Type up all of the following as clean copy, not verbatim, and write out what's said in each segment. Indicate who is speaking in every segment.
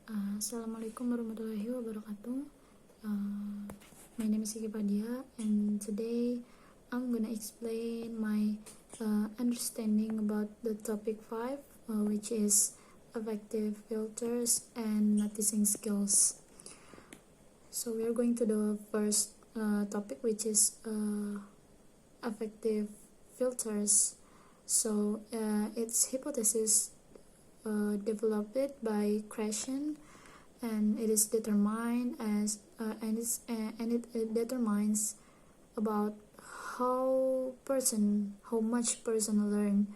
Speaker 1: Assalamualaikum warahmatullahi wabarakatuh. My name is Kikifah Dhiya, and today I'm gonna explain my understanding about the topic 5, which is affective filters and noticing skills. So we are going to the first topic, which is affective filters. So its hypothesis developed by Krashen, and it is determined as it determines about how much person learn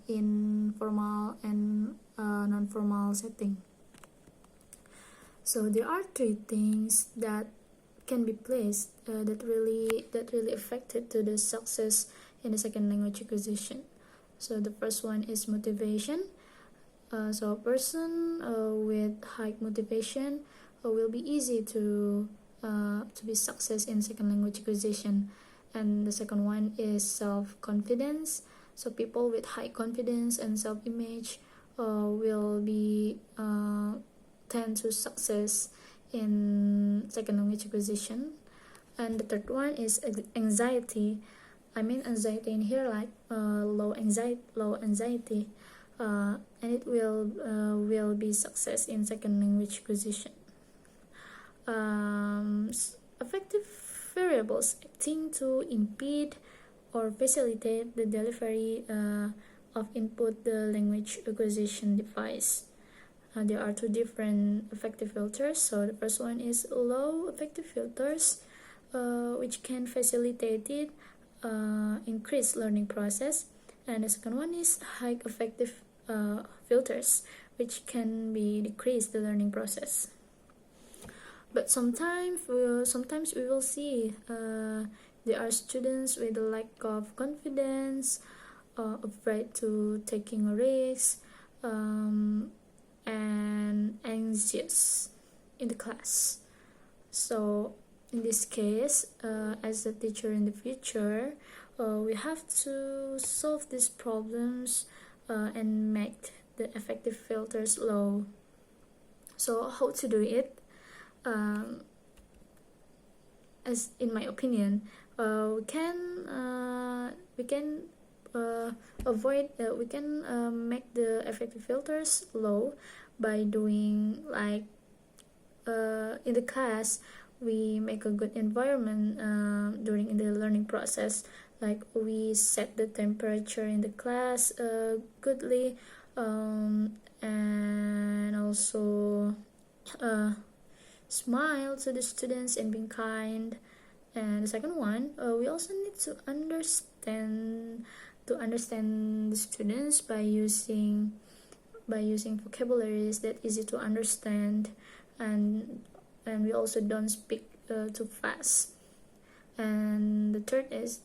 Speaker 1: in formal and non-formal setting. So there are three things that can be placed that really affected to the success in the second language acquisition. So the first one is motivation. So a person with high motivation will be easy to be success in second language acquisition. And the second one is self-confidence. So people with high confidence and self-image will be tend to success in second language acquisition. And the third one is anxiety. I mean anxiety in here like low anxiety. And it will be success in second language acquisition. Affective variables acting to impede or facilitate the delivery of input the language acquisition device. There are two different affective filters. So the first one is low affective filters, which can facilitate it increase learning process, and the second one is high affective filters, which can be decrease the learning process. But sometimes we will see there are students with a lack of confidence, afraid to taking a risk, and anxious in the class. So in this case, as a teacher in the future, we have to solve these problems and make the affective filters low. So how to do it? As in my opinion, we can make the affective filters low by doing like in the class we make a good environment during the learning process, like we set the temperature in the class goodly, and also smile to the students and being kind. And the second one, we also need to understand the students by using vocabularies that easy to understand, and we also don't speak too fast. And the third is,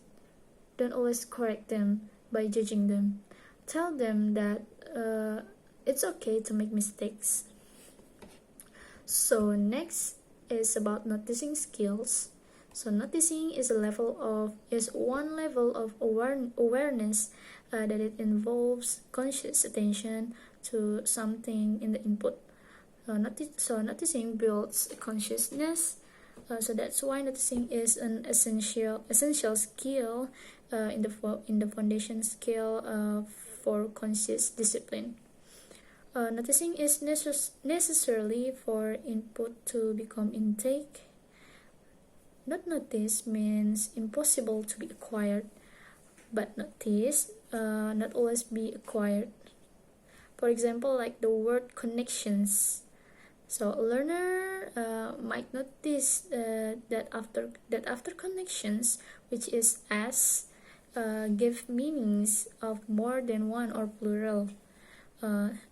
Speaker 1: don't always correct them by judging them. Tell them that it's okay to make mistakes. So next is about noticing skills. So noticing is one level of awareness that it involves conscious attention to something in the input. Noticing builds consciousness. So that's why noticing is an essential skill in the foundation skill for conscious discipline. Noticing is necessarily for input to become intake. Not notice means impossible to be acquired, but notice not always be acquired. For example, like the word connections. So a learner might notice that after connections, which is as, give meanings of more than one or plural.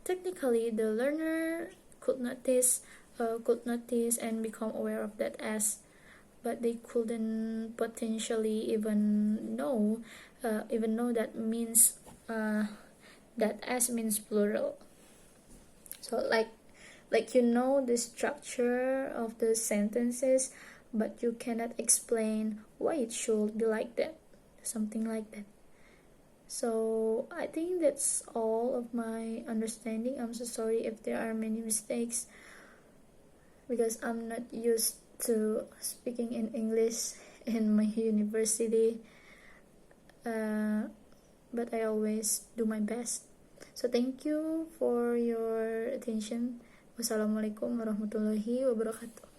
Speaker 1: Technically, the learner could notice and become aware of that as, but they couldn't potentially even know that means that as means plural. So like you know the structure of the sentences, but you cannot explain why it should be like that, something like that. So I think that's all of my understanding. I'm so sorry if there are many mistakes because I'm not used to speaking in English in my university, but I always do my best. So thank you for your attention. Wassalamualaikum warahmatullahi wabarakatuh.